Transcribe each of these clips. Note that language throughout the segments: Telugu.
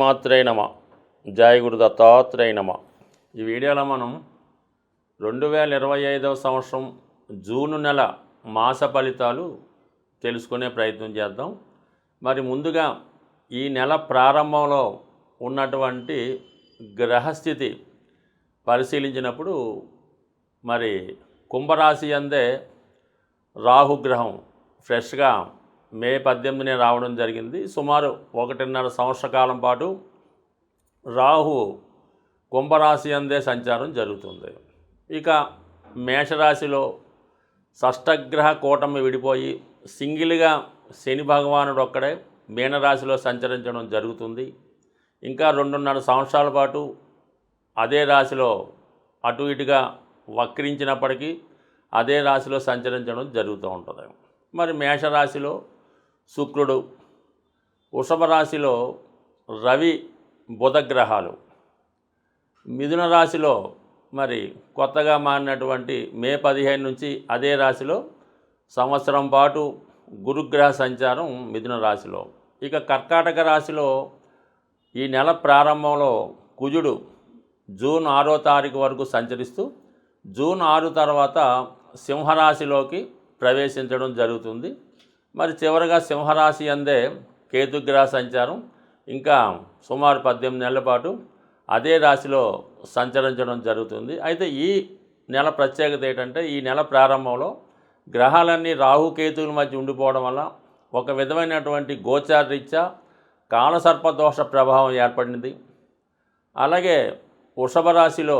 శ్రీమాత్రే నమ. జయ గురు దత్తాత్రేయ నమ. ఈ వీడియోలో మనం 2025వ సంవత్సరం జూన్ నెల మాస ఫలితాలు తెలుసుకునే ప్రయత్నం చేద్దాం. మరి ముందుగా ఈ నెల ప్రారంభంలో ఉన్నటువంటి గ్రహస్థితి పరిశీలించినప్పుడు మరి కుంభరాశి అందే రాహుగ్రహం ఫ్రెష్గా మే 18నే రావడం జరిగింది. సుమారు 1.5 సంవత్సర కాలం పాటు రాహు కుంభరాశి అందే సంచారం జరుగుతుంది. ఇక మేషరాశిలో షష్టగ్రహ కూటమి విడిపోయి సింగిల్గా శని భగవానుడు ఒక్కడే మీనరాశిలో సంచరించడం జరుగుతుంది. ఇంకా 2.5 సంవత్సరాల పాటు అదే రాశిలో అటు ఇటుగా వక్రించినప్పటికీ అదే రాశిలో సంచరించడం జరుగుతూ ఉంటుంది. మరి మేషరాశిలో శుక్రుడు, వృషభ రాశిలో రవి బుధ గ్రహాలు, మిథున రాశిలో మరి కొత్తగా మారినటువంటి మే 15 నుంచి అదే రాశిలో సంవత్సరం పాటు గురుగ్రహ సంచారం మిథున రాశిలో. ఇక కర్కాటక రాశిలో ఈ నెల ప్రారంభంలో కుజుడు జూన్ 6వ తారీఖు వరకు సంచరిస్తూ జూన్ 6 తర్వాత సింహరాశిలోకి ప్రవేశించడం జరుగుతుంది. మరి చివరగా సింహరాశి అందే కేతుగ్రహ సంచారం ఇంకా సుమారు 18 నెలల పాటు అదే రాశిలో సంచరించడం జరుగుతుంది. అయితే ఈ నెల ప్రత్యేకత ఏంటంటే ఈ నెల ప్రారంభంలో గ్రహాలన్నీ రాహుకేతువుల మధ్య ఉండిపోవడం వల్ల ఒక విధమైనటువంటి గోచారరీత్యా కాలసర్పదోష ప్రభావం ఏర్పడింది. అలాగే వృషభ రాశిలో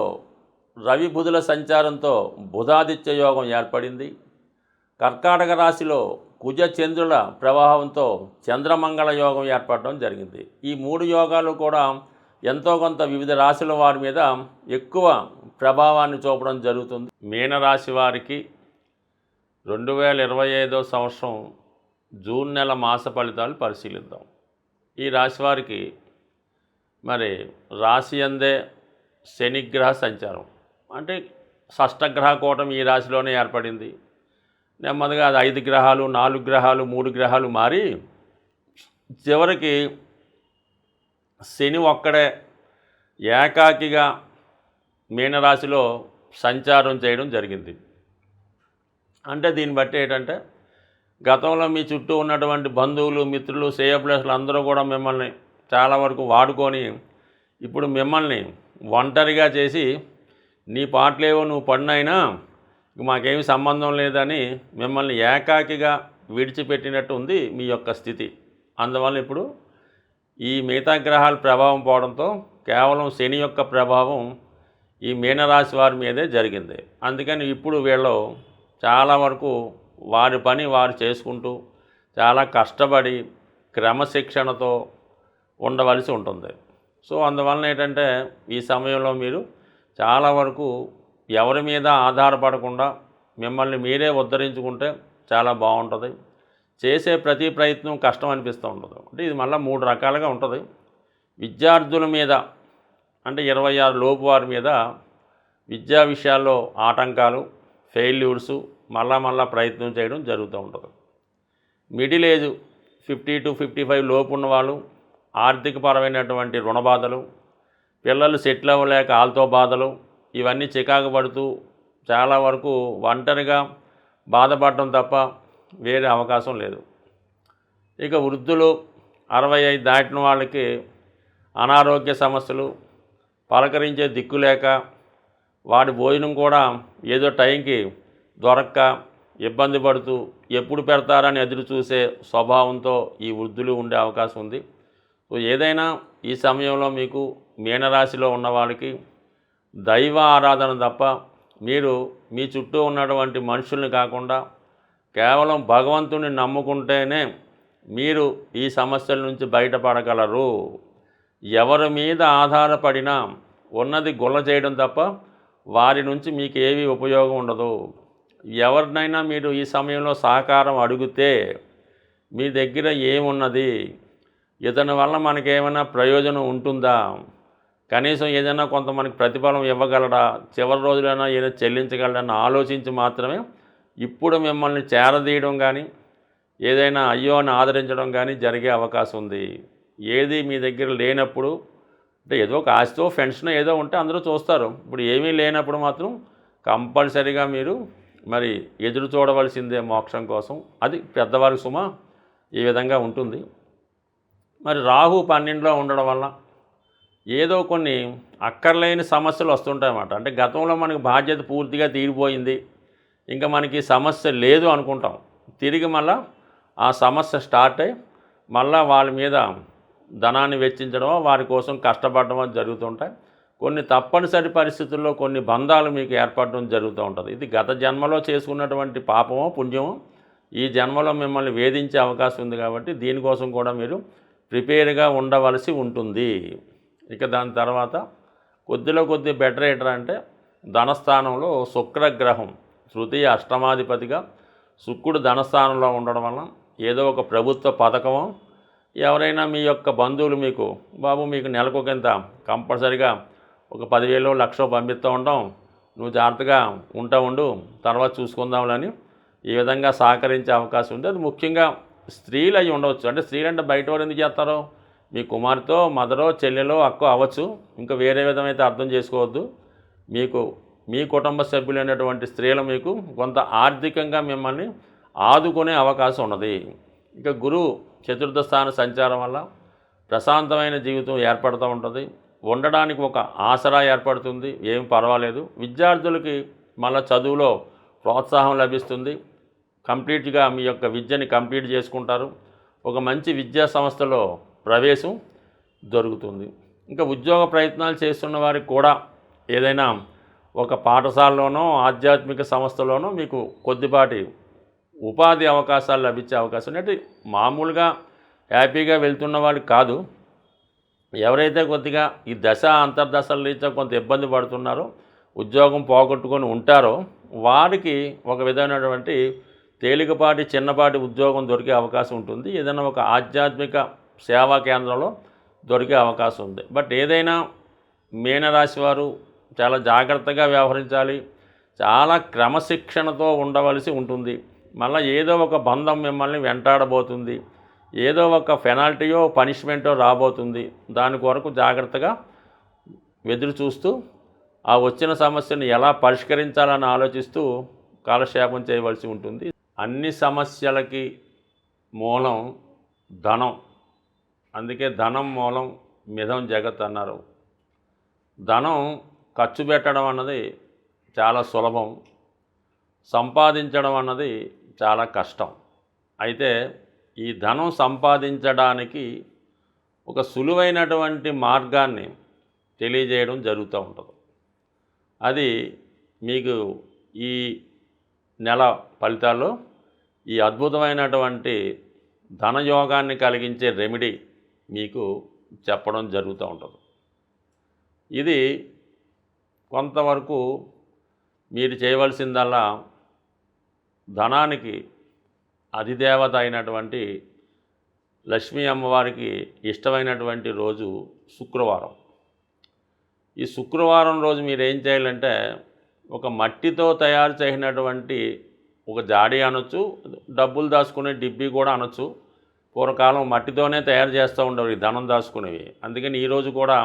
రవి బుధుల సంచారంతో బుధాదిత్య యోగం ఏర్పడింది. కర్కాటక రాశిలో కుజ చంద్రుల ప్రభావంతో చంద్రమంగళ యోగం ఏర్పడడం జరిగింది. ఈ 3 యోగాలు కూడా ఎంతో కొంత వివిధ రాశుల వారి మీద ఎక్కువ ప్రభావాన్ని చూపడం జరుగుతుంది. మీనరాశి వారికి 2025వ సంవత్సరం జూన్ నెల మాస ఫలితాలు పరిశీలిద్దాం. ఈ రాశి వారికి మరి రాశి అందే శనిగ్రహ సంచారం అంటే షష్టగ్రహ కూటమి ఈ రాశిలోనే ఏర్పడింది. నెమ్మదిగా అది 5 గ్రహాలు 4 గ్రహాలు 3 గ్రహాలు మారి చివరికి శని ఒక్కడే ఏకాకిగా మీనరాశిలో సంచారం చేయడం జరిగింది. అంటే దీన్ని బట్టి ఏంటంటే గతంలో మీ చుట్టూ ఉన్నటువంటి బంధువులు మిత్రులు శ్రేయోభిలాషులు అందరూ కూడా మిమ్మల్ని చాలా వరకు వాడుకొని ఇప్పుడు మిమ్మల్ని ఒంటరిగా చేసి నీ పాటలేవో నువ్వు పడినైనా మాకేమి సంబంధం లేదని మిమ్మల్ని ఏకాకిగా విడిచిపెట్టినట్టు ఉంది మీ యొక్క స్థితి. అందువల్ల ఇప్పుడు ఈ మిగతా గ్రహాల ప్రభావం పోవడంతో కేవలం శని యొక్క ప్రభావం ఈ మీనరాశి వారి మీదే జరిగింది. అందుకని ఇప్పుడు వీళ్ళు చాలా వరకు వారి పని వారు చేసుకుంటూ చాలా కష్టపడి క్రమశిక్షణతో ఉండవలసి ఉంటుంది. సో అందువలన ఏంటంటే ఈ సమయంలో మీరు చాలా వరకు ఎవరి మీద ఆధారపడకుండా మిమ్మల్ని మీరే ఉద్ధరించుకుంటే చాలా బాగుంటుంది. చేసే ప్రతి ప్రయత్నం కష్టం అనిపిస్తూ ఉంటుంది. అంటే ఇది మళ్ళీ 3 రకాలుగా ఉంటుంది. విద్యార్థుల మీద అంటే 26 లోపు వారి మీద విద్యా విషయాల్లో ఆటంకాలు, ఫెయిల్యూర్సు మళ్ళా ప్రయత్నం చేయడం జరుగుతూ ఉంటుంది. మిడిల్ ఏజ్ 50 to 55 లోపు ఉన్నవాళ్ళు ఆర్థికపరమైనటువంటి రుణ బాధలు, పిల్లలు సెటిల్ అవ్వలేక వాళ్ళతో బాధలు, ఇవన్నీ చికాకు పడుతూ చాలా వరకు ఒంటరిగా బాధపడటం తప్ప వేరే అవకాశం లేదు. ఇక వృద్ధులు 65 దాటిన వాళ్ళకి అనారోగ్య సమస్యలు, పలకరించే దిక్కు లేక వాడి భోజనం కూడా ఏదో టైంకి దొరక్క ఇబ్బంది పడుతూ ఎప్పుడు పెడతారని ఎదురు చూసే స్వభావంతో ఈ వృద్ధులు ఉండే అవకాశం ఉంది. సో ఏదైనా ఈ సమయంలో మీకు మీనరాశిలో ఉన్న వాళ్ళకి దైవ ఆరాధన తప్ప మీరు మీ చుట్టూ ఉన్నటువంటి మనుషుల్ని కాకుండా కేవలం భగవంతుని నమ్ముకుంటేనే మీరు ఈ సమస్యల నుంచి బయటపడగలరు. ఎవరి మీద ఆధారపడినా ఉన్నది గొల్ల చేయడం తప్ప వారి నుంచి మీకు ఏమీ ఉపయోగం ఉండదు. ఎవరినైనా మీరు ఈ సమయంలో సహకారం అడిగితే మీ దగ్గర ఏమున్నది, ఇతని వల్ల మనకేమైనా ప్రయోజనం ఉంటుందా, కనీసం ఏదైనా కొంత మనకి ప్రతిఫలం ఇవ్వగలడా, చివరి రోజులైనా ఏదో చెల్లించగలడని ఆలోచించి మాత్రమే ఇప్పుడు మిమ్మల్ని చేరదీయడం కానీ ఏదైనా అయ్యో అని ఆదరించడం కానీ జరిగే అవకాశం ఉంది. ఏది మీ దగ్గర లేనప్పుడు, అంటే ఏదో ఒక ఆస్తో పెన్షన్ ఏదో ఉంటే అందరూ చూస్తారు. ఇప్పుడు ఏమీ లేనప్పుడు మాత్రం కంపల్సరీగా మీరు మరి ఎదురు చూడవలసిందే మోక్షం కోసం. అది పెద్దవారి సుమ ఈ విధంగా ఉంటుంది. మరి రాహు 12లో ఉండడం వల్ల ఏదో కొన్ని అక్కర్లేని సమస్యలు వస్తుంటాయన్నమాట. అంటే గతంలో మనకి బాధ్యత పూర్తిగా తీరిపోయింది, ఇంకా మనకి సమస్య లేదు అనుకుంటాం. తిరిగి మళ్ళా ఆ సమస్య స్టార్ట్ అయ్యి మళ్ళా వాళ్ళ మీద ధనాన్ని వెచ్చించడమో వారి కోసం కష్టపడడమో జరుగుతుంటాయి. కొన్ని తప్పనిసరి పరిస్థితుల్లో కొన్ని బంధాలు మీకు ఏర్పడడం జరుగుతూ ఉంటుంది. ఇది గత జన్మలో చేసుకున్నటువంటి పాపమో పుణ్యమో ఈ జన్మలో మిమ్మల్ని వేధించే అవకాశం ఉంది. కాబట్టి దీనికోసం కూడా మీరు ప్రిపేర్గా ఉండవలసి ఉంటుంది. ఇక దాని తర్వాత కొద్దిలో కొద్ది బెటర్ ఏంటంటే అంటే ధనస్థానంలో శుక్రగ్రహం తృతీయ అష్టమాధిపతిగా శుక్రుడు ధనస్థానంలో ఉండడం వల్ల ఏదో ఒక ప్రభుత్వ పథకమో, ఎవరైనా మీ యొక్క బంధువులు మీకు బాబు మీకు నెలకొకంత కంపల్సరిగా ఒక 10,000 1,00,000 పంపిస్తూ ఉంటాం, నువ్వు జాగ్రత్తగా ఉండు, తర్వాత చూసుకుందాంలని ఈ విధంగా సహకరించే అవకాశం ఉంది. అది ముఖ్యంగా స్త్రీలు అయి ఉండవచ్చు. అంటే స్త్రీలు అంటే బయట వారు ఎందుకు చేస్తారో, మీ కుమార్తె మదరో చెల్లెలో అక్కో అవ్వచ్చు, ఇంకా వేరే విధమైతే అర్థం చేసుకోవద్దు. మీకు మీ కుటుంబ సభ్యులైనటువంటి స్త్రీలు మీకు కొంత ఆర్థికంగా మిమ్మల్ని ఆదుకునే అవకాశం ఉన్నది. ఇక గురువు చతుర్థ స్థాన సంచారం వల్ల ప్రశాంతమైన జీవితం ఏర్పడుతూ ఉంటుంది. ఉండడానికి ఒక ఆసరా ఏర్పడుతుంది, ఏం పర్వాలేదు. విద్యార్థులకి మళ్ళీ చదువులో ప్రోత్సాహం లభిస్తుంది. కంప్లీట్గా మీ యొక్క విద్యని కంప్లీట్ చేసుకుంటారు. ఒక మంచి విద్యా సంస్థలో ప్రవేశం దొరుకుతుంది. ఇంకా ఉద్యోగ ప్రయత్నాలు చేస్తున్న వారికి కూడా ఏదైనా ఒక పాఠశాలలోనో ఆధ్యాత్మిక సంస్థలోనో మీకు కొద్దిపాటి ఉపాధి అవకాశాలు లభించే అవకాశం. అంటే మామూలుగా హ్యాపీగా వెళ్తున్న వాళ్ళకి కాదు, ఎవరైతే కొద్దిగా ఈ దశ అంతర్దశల రీత్యా కొంత ఇబ్బంది పడుతున్నారో, ఉద్యోగం పోగొట్టుకొని ఉంటారో వారికి ఒక విధమైనటువంటి తేలికపాటి చిన్నపాటి ఉద్యోగం దొరికే అవకాశం ఉంటుంది. ఏదైనా ఒక ఆధ్యాత్మిక సేవా కేంద్రంలో దొరికే అవకాశం ఉంది. బట్ ఏదైనా మీనరాశి వారు చాలా జాగ్రత్తగా వ్యవహరించాలి, చాలా క్రమశిక్షణతో ఉండవలసి ఉంటుంది. మళ్ళీ ఏదో ఒక బంధం మిమ్మల్ని వెంటాడబోతుంది, ఏదో ఒక పెనాల్టీయో పనిష్మెంటో రాబోతుంది. దాని కొరకు జాగ్రత్తగా ఎదురు చూస్తూ ఆ వచ్చిన సమస్యను ఎలా పరిష్కరించాలని ఆలోచిస్తూ కాలక్షేపం చేయవలసి ఉంటుంది. అన్ని సమస్యలకి మూలం ధనం. అందుకే ధనం మూలం మిథం జగత్ అన్నారు. ధనం ఖర్చు పెట్టడం అన్నది చాలా సులభం, సంపాదించడం అన్నది చాలా కష్టం. అయితే ఈ ధనం సంపాదించడానికి ఒక సులువైనటువంటి మార్గాన్ని తెలియజేయడం జరుగుతూ ఉంటుంది. అది మీకు ఈ నెల ఫలితాల్లో ఈ అద్భుతమైనటువంటి ధనయోగాన్ని కలిగించే రెమెడీ మీకు చెప్పడం జరుగుతూ ఉంటుంది. ఇది కొంతవరకు మీరు చేయవలసిందల్లా ధనానికి అధిదేవత అయినటువంటి లక్ష్మీ అమ్మవారికి ఇష్టమైనటువంటి రోజు శుక్రవారం. ఈ శుక్రవారం రోజు మీరు ఏం చేయాలంటే ఒక మట్టితో తయారు చేసినటువంటి ఒక జాడీ అనొచ్చు, డబ్బులు దాచుకునే డిబ్బీ కూడా అనొచ్చు. పూర్వకాలం మట్టితోనే తయారు చేస్తూ ఉండేవి ధనం దాచుకునేవి. అందుకని ఈరోజు కూడా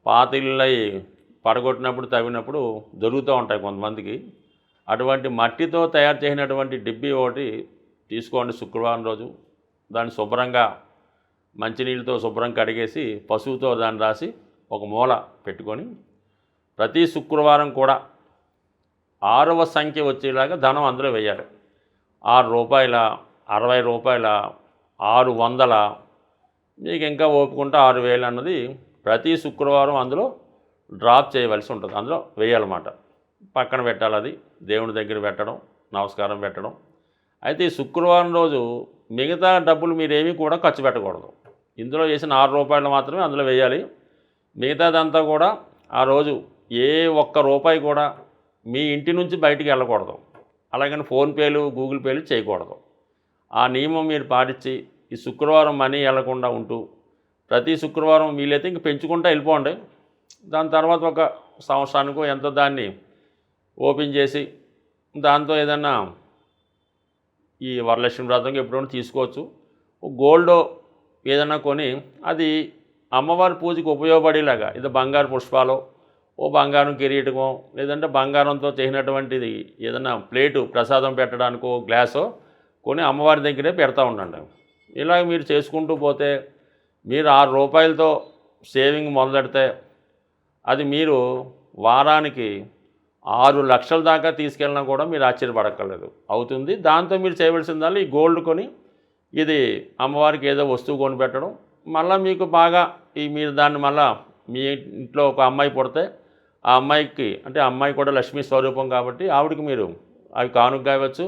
పాత ఇళ్ళై పడగొట్టినప్పుడు తవ్వినప్పుడు దొరుకుతూ ఉంటాయి కొంతమందికి. అటువంటి మట్టితో తయారు చేసినటువంటి డిబ్బీ ఒకటి తీసుకోండి శుక్రవారం రోజు. దాన్ని శుభ్రంగా మంచినీళ్ళతో శుభ్రం కడిగేసి పసుపుతో దాన్ని రాసి ఒక మూల పెట్టుకొని ప్రతి శుక్రవారం కూడా 6వ సంఖ్య వచ్చేలాగా ధనం అందులో వేయాలి. ₹6, ₹60, 600, మీకు ఇంకా ఓపుకుంటే 6,000 అన్నది ప్రతి శుక్రవారం అందులో డ్రాప్ చేయవలసి ఉంటుంది. అందులో వేయాలన్నమాట. పక్కన పెట్టాలి, అది దేవుని దగ్గర పెట్టడం, నమస్కారం పెట్టడం. అయితే ఈ శుక్రవారం రోజు మిగతా డబ్బులు మీరేమీ కూడా ఖర్చు పెట్టకూడదు. ఇందులో వేసిన ₹6 మాత్రమే అందులో వేయాలి. మిగతాదంతా కూడా ఆ రోజు ఏ ఒక్క రూపాయి కూడా మీ ఇంటి నుంచి బయటికి వెళ్ళకూడదు. అలాగని ఫోన్పేలు గూగుల్ పేలు చేయకూడదు. ఆ నియమం మీరు పాటించి ఈ శుక్రవారం మనీ వెళ్లకుండా ఉంటూ ప్రతి శుక్రవారం వీలైతే ఇంక పెంచుకుంటూ వెళ్ళిపోండి. దాని తర్వాత ఒక సంవత్సరానికో ఎంతో దాన్ని ఓపెన్ చేసి దాంతో ఏదన్నా ఈ వరలక్ష్మి వ్రతం ఎప్పుడైనా తీసుకోవచ్చు. గోల్డ్ ఏదైనా కొని అది అమ్మవారి పూజకి ఉపయోగపడేలాగా ఇది బంగారు పుష్పాలు ఓ బంగారం కిరీటమో లేదంటే బంగారంతో చేసినటువంటిది ఏదైనా ప్లేటు ప్రసాదం పెట్టడానికో గ్లాసో కొని అమ్మవారి దగ్గరే పెడతా ఉండండి. ఇలాగ మీరు చేసుకుంటూ పోతే మీరు ₹6 సేవింగ్ మొదలెడితే అది మీరు వారానికి 6 లక్షల దాకా తీసుకెళ్ళినా కూడా మీరు ఆశ్చర్యపడక్కర్లేదు అవుతుంది. దాంతో మీరు చేయవలసిందల్లా ఈ గోల్డ్ కొని ఇది అమ్మవారికి ఏదో వస్తువు కొని పెట్టడం. మళ్ళీ మీకు బాగా మీరు దాన్ని మళ్ళీ మీ ఇంట్లో ఒక అమ్మాయి పుడితే ఆ అమ్మాయికి అంటే అమ్మాయి కూడా లక్ష్మీ స్వరూపం కాబట్టి ఆవిడకి మీరు అవి కానుకగా ఇవ్వచ్చు,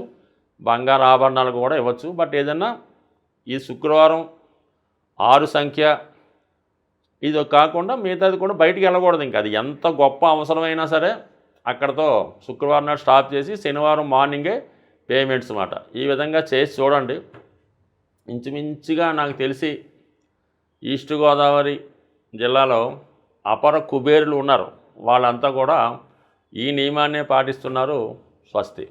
బంగారు ఆభరణాలు కూడా ఇవ్వచ్చు. బట్ ఏదన్నా ఈ శుక్రవారం 6 సంఖ్య ఇది కాకుండా మిగతాది కూడా బయటికి వెళ్ళకూడదు. ఇంకా అది ఎంత గొప్ప అవసరమైనా సరే అక్కడతో శుక్రవారం నాడు స్టాప్ చేసి శనివారం మార్నింగే పేమెంట్స్ మాట. ఈ విధంగా చేసి చూడండి. ఇంచుమించుగా నాకు తెలిసి ఈస్ట్ గోదావరి జిల్లాలో అపర కుబేరులు ఉన్నారు. వాళ్ళంతా కూడా ఈ నియమాన్నే పాటిస్తున్నారు. స్వస్తి.